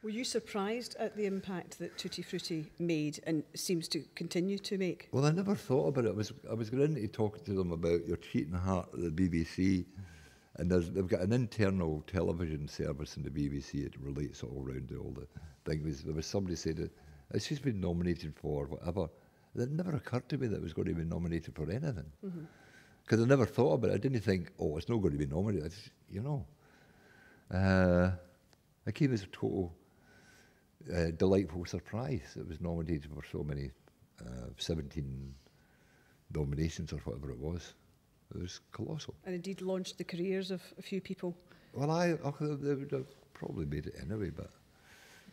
Were you surprised at the impact that Tutti Frutti made and seems to continue to make? Well, I never thought about it. I was going into talking to them about Your Cheating Heart at the BBC, and they've got an internal television service in the BBC that relates all around to all the things. There was somebody said that it's just been nominated for whatever. And it never occurred to me that it was going to be nominated for anything. Because I never thought about it. I didn't think, oh, it's not going to be nominated. Just, you know. I came as a total delightful surprise. It was nominated for so many, 17 nominations or whatever it was. It was colossal. And indeed launched the careers of a few people. Well, they would have probably made it anyway, but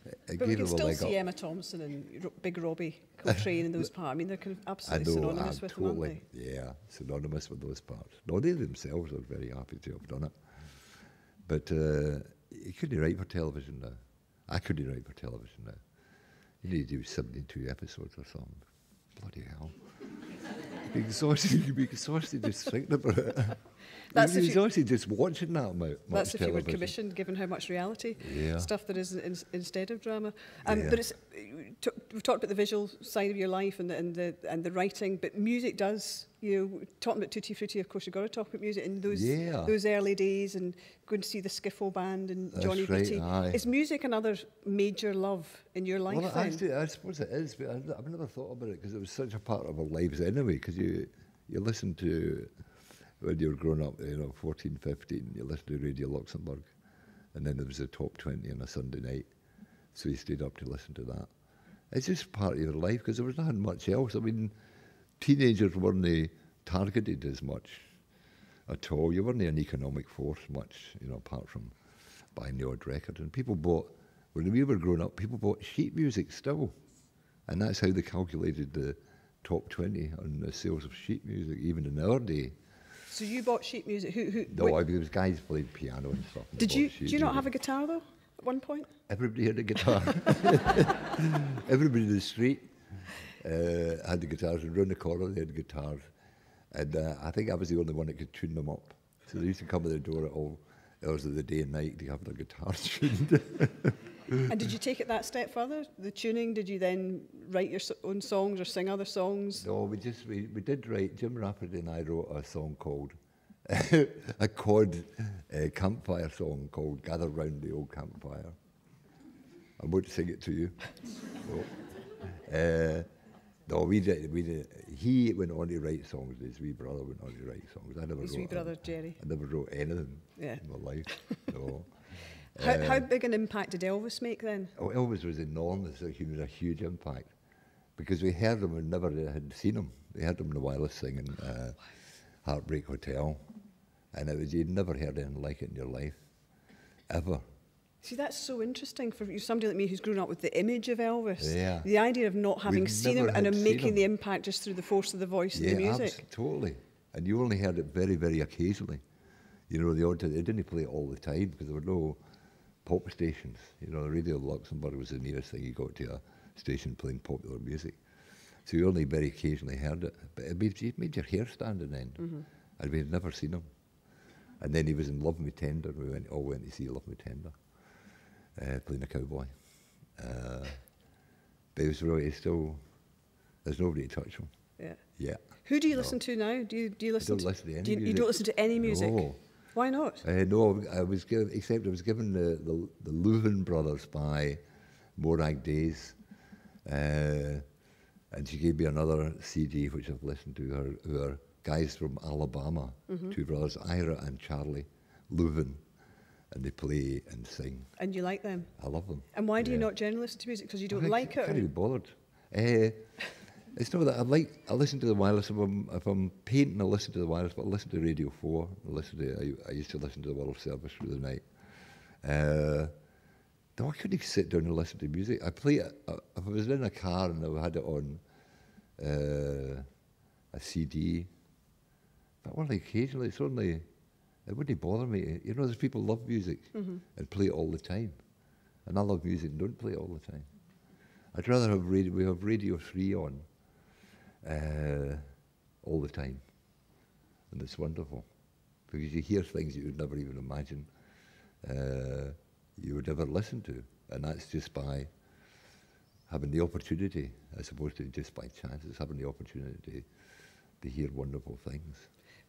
it But we gave can them a still leg see up. Emma Thompson and Big Robbie Coltrane and those parts. I mean, they're kind of absolutely synonymous with them, aren't they? Yeah, synonymous with those parts. No, they themselves are very happy to have done it. But you couldn't write for television now. I couldn't write for television now. You need to do 72 episodes or something. Bloody hell. You'd be exhausted just thinking about it. That's You'd be if you- exhausted just watching that much That's if you were television. commissioned, given how much reality Yeah. stuff there is instead of drama. Yeah. But it's, we've talked about the visual side of your life and the writing, but music does. Talking about Tutti Frutti, of course, you've got to talk about music in those early days and going to see the Skiffle Band and That's Johnny right, Beattie. aye. Is music another major love in your life? Well, then? actually, I suppose it is, but I've never thought about it because it was such a part of our lives anyway, because you listen to, when you were growing up, 14, 15, you listened to Radio Luxembourg, and then there was a top 20 on a Sunday night, so you stayed up to listen to that. It's just part of your life, because there was nothing much else. I mean, teenagers weren't targeted as much at all. You weren't an economic force much, apart from buying the odd record. And people bought, when we were growing up, people bought sheet music still. And that's how they calculated the top 20 on the sales of sheet music, even in our day. So you bought sheet music. No, there was guys playing piano and stuff. And Did you not have a guitar though at one point? Everybody had a guitar. Everybody in the street had the guitars, and round the corner they had guitars. And I think I was the only one that could tune them up. So they used to come to the door at all hours of the day and night to have their guitars tuned. And did you take it that step further? The tuning, did you then write your own songs or sing other songs? No, we did write, Jim Rafferty and I wrote a song called, a cod campfire song called Gather Round the Old Campfire. I won't sing it to you. No, we did. He went on to write songs. His wee brother went on to write songs. I never His wrote. wee brother, Jerry. I never wrote anything Yeah. in my life. No. How big an impact did Elvis make then? Oh, Elvis was enormous. He was a huge impact because we heard him and never had seen him. We heard him in the wireless singing Heartbreak Hotel, and you'd never heard anything like it in your life, ever. See, that's so interesting for somebody like me who's grown up with the image of Elvis. Yeah. The idea of not having seen him never and had him seen making him. the impact just through the force of the voice and the music. Totally. And you only heard it very, very occasionally. They didn't play it all the time because there were no pop stations. Radio Luxembourg was the nearest thing you got to a station playing popular music. So you only very occasionally heard it. But it made your hair stand on end. And we had never seen him. And then he was in Love Me Tender. We all went to see Love Me Tender, playing a cowboy. But it was really still, there's nobody to touch him. Yeah. Yeah. Who do you listen to now? Do you listen? I don't listen to any You music. don't listen to any music? No. Why not? No, I was given the Leuven Brothers by Morag Days, and she gave me another CD which I've listened to. Who are guys from Alabama, two brothers, Ira and Charlie Leuven, and they play and sing. And you like them? I love them. And why do you not generally listen to music? Because you don't like I it? can't be bothered. It's not that I listen to the wireless. If I'm painting, I listen to the wireless, but I listen to Radio 4. I used to listen to the World Service through the night. No, I couldn't sit down and listen to music. I play it, if I was in a car and I had it on a CD, but only occasionally. It wouldn't bother me. There's people who love music and play it all the time. And I love music and don't play it all the time. I'd rather have we have Radio 3 on all the time. And it's wonderful. Because you hear things you would never even imagine you would ever listen to. And that's just by having the opportunity, as opposed to just by chance. It's having the opportunity to hear wonderful things.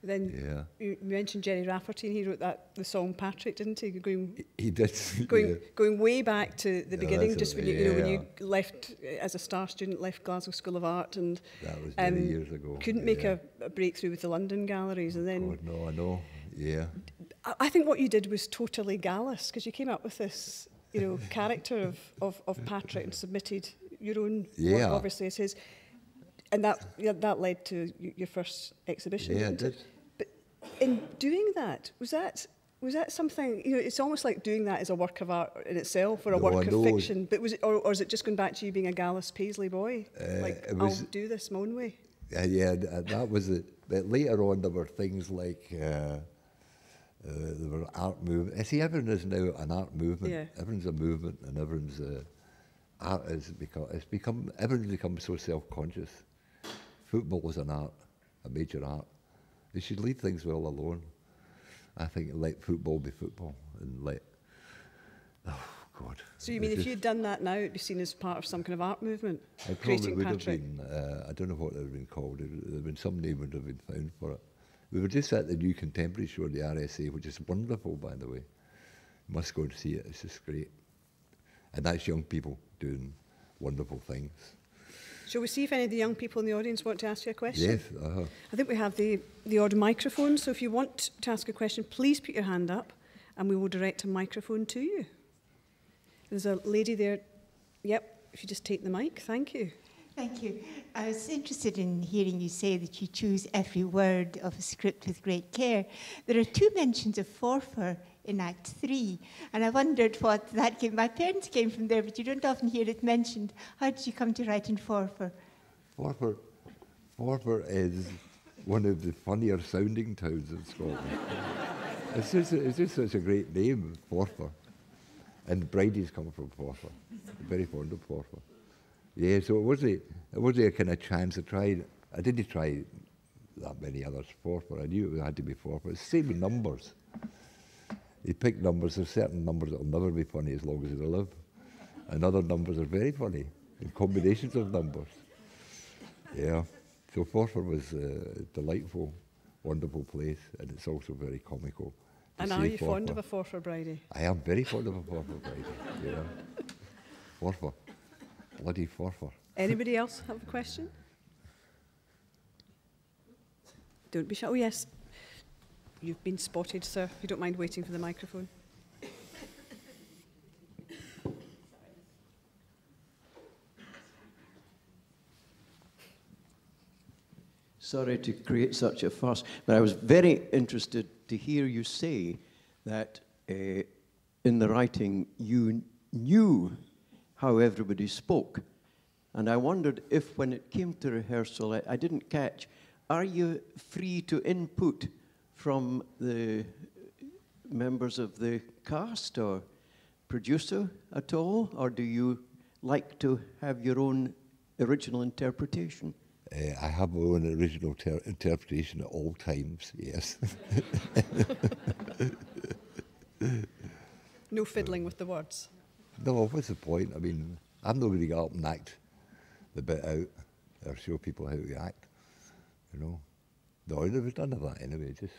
Then you mentioned Jerry Rafferty, and he wrote the song Patrick, didn't he? He did. Going way back to the beginning, just when when you left as a star student, left Glasgow School of Art, and that was many years ago. Couldn't make a breakthrough with the London galleries, and then. God, no, I know. Yeah. I think what you did was totally gallus, because you came up with this, character of Patrick and submitted your own work, obviously, as his. And that led to your first exhibition. Yeah, it did. But in doing that, was that something? It's almost like doing that as a work of art in itself, or a work of fiction. But was it, or is it just going back to you being a Gallus Paisley boy? I'll do this my own way. Yeah, that was it. But later on, there were things like there were art movement. See, everyone is now an art movement. Yeah. Everyone's a movement, and everyone's art everyone's become so self-conscious. Football is an art, a major art. They should leave things well alone. I think let football be football, and God. So you mean if you'd done that now, it'd be seen as part of some kind of art movement? It probably would have been. I don't know what it would have been called. There would have been some name would have been found for it. We were just at the new contemporary show at the RSA, which is wonderful, by the way. You must go and see it. It's just great. And that's young people doing wonderful things. Shall we see if any of the young people in the audience want to ask you a question? Yes. I think we have the odd microphone, so if you want to ask a question, please put your hand up and we will direct a microphone to you. There's a lady there. Yep, if you just take the mic, thank you. Thank you. I was interested in hearing you say that you choose every word of a script with great care. There are 2 mentions of Forfar in Act 3, and I wondered what that came. My parents came from there, but you don't often hear it mentioned. How did you come to write in Forfar? Forfar is one of the funnier sounding towns in Scotland. It's just such a great name, Forfar. And Bridie's come from Forfar. I'm very fond of Forfar. Yeah, so it wasn't a kind of chance. I didn't try that many others. Forfar. I knew it had to be Forfar. It's the same with numbers. You pick numbers. There's certain numbers that will never be funny as long as they live, and other numbers are very funny in combinations of numbers. Yeah. So Forfar was a delightful, wonderful place, and it's also very comical. And are you fond of a Forfar, Bridie? I am very fond of a Forfar, Bridie. Yeah. Forfar. Bloody Forfar. Anybody else have a question? Don't be shy. Oh, yes. You've been spotted, sir. If you don't mind waiting for the microphone. Sorry to create such a fuss, but I was very interested to hear you say that in the writing you knew how everybody spoke. And I wondered if, when it came to rehearsal, I didn't catch, are you free to input from the members of the cast or producer at all? Or do you like to have your own original interpretation? I have my own original interpretation at all times, yes. No fiddling with the words? No, what's the point? I mean, I'm not going to get up and act the bit out or show people how to act, you know. No, there was none of that anyway, just